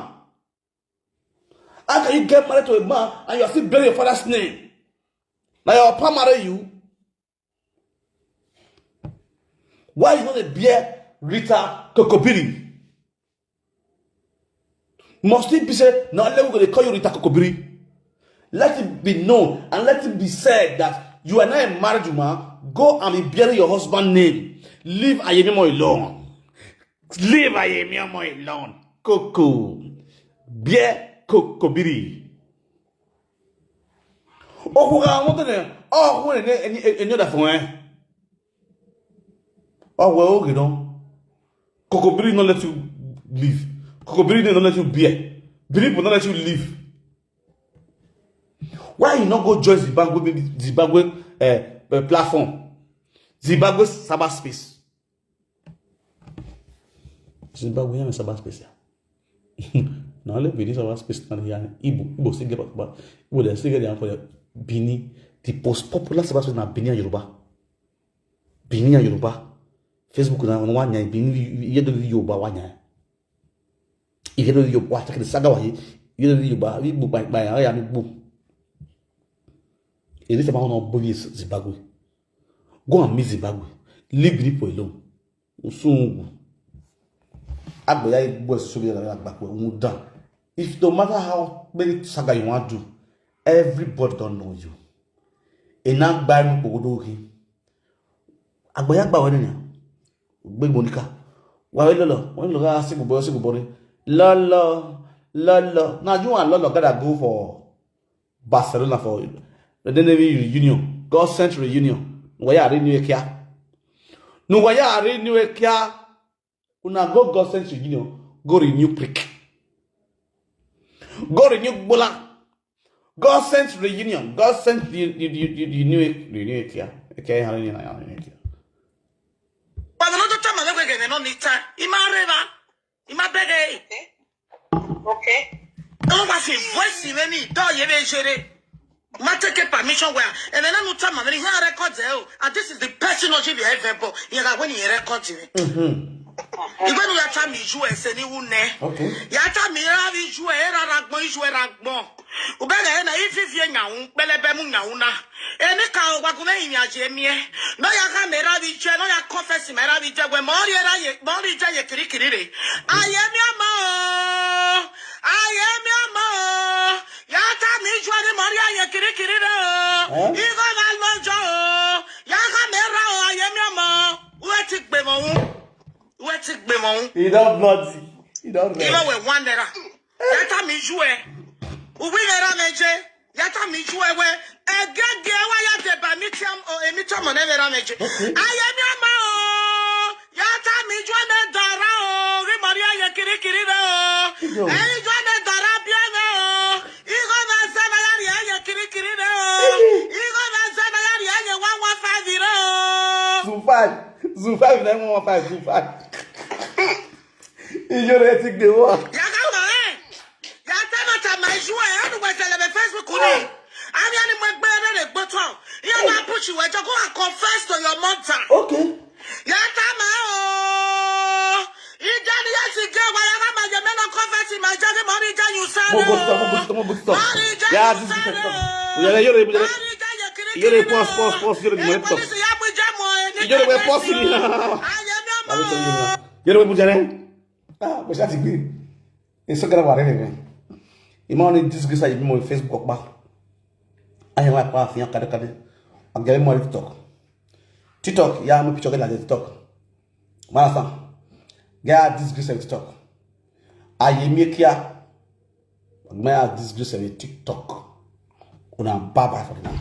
How can you get married to a man and you are still bearing your father's name? Now your papa marry you. Why you not a bear Rita Kokobiri? Must it be said, now let me call you Rita Kokobiri? Let it be known and let it be said that you are not a married woman. Go and be bearing your husband's name. Leave Ayemiomo alone. Leave Ayemiomo alone. Coco. Bien Kokobiri. Well, you know. Kokobiri not let you leave. Kokobiri don't let you bear. Believe will not let you leave. Why you not go join Zimbabwe platform? Zimbabwe cyberspace. Zimbabwe have a cyberspace. Now let me cyberspace stand here. Igbo still get about Igbo they still get there for the Bini. The most popular cyberspace na Bini and Yoruba. Bini and Yoruba. Facebook na one year Bini yedo Yoruba one year. If you know Yoruba, take the saga wahi. You know Yoruba. We book by I am book. It is about no bully Zimbabwe. Go and meet Zimbabwe. Leave people alone. Soon. If no matter how many saga you want to do, everybody don't know you. And now buy me for him. Agboya gba woni na. Gbe Monica. Wa we lolo. When look at sick boy. Lolo. Now you and Lolo gotta go for Barcelona for the reunion. God sent reunion. Waya renew kia. No waya renew kia. Una go God sent reunion. Go renew prick. Go renew bola. God sent reunion. God sent renew kia. Okay, renew kia. But another time I never get no need time. Ima reva. Ima bege. Okay. Don't want to voice in any door you be shere. Ma take permission where and then no time I here record there. And this is the personal you be ever. You got when you record it. Even your time is you and any one. Okay. Your time you have is you and ragbon is where ragbon. Ubega na ififie nyawu belebe mu nyawu na. Eni ka ogwaguna inyaje mie. No ya kamera biche no ya confess mera biche gwe mori je ye kirikirire. Ayemiomo. Yata mi jwade mori ye kirikirire. Igo na lojo. Ya kamera ayemiomo. Wetik be mo. He don't bloody. He don't know. Even we wonder. Yata mi jwe. Uwinera meje. Yata mi jwe we. Egege wa ya deba mitiam o emitiam onevera meje. Ayemiomo. Yata mi jwe ne dara o. Ri Maria ye kirikiri o. Eni jwe ne dara biene o. Igo na sema yari ye kirikiri o. Igo na sema yari ye 115 o. Zufai, 915, Zufai. You're ready to go. Facebook. You were to go and confess to your mother. Okay. Yatama oh. TikTok, yeah, I'm picture like TikTok. Master, get disgrace of TikTok. Ayemiomo, may disgrace of TikTok. Una baba for now.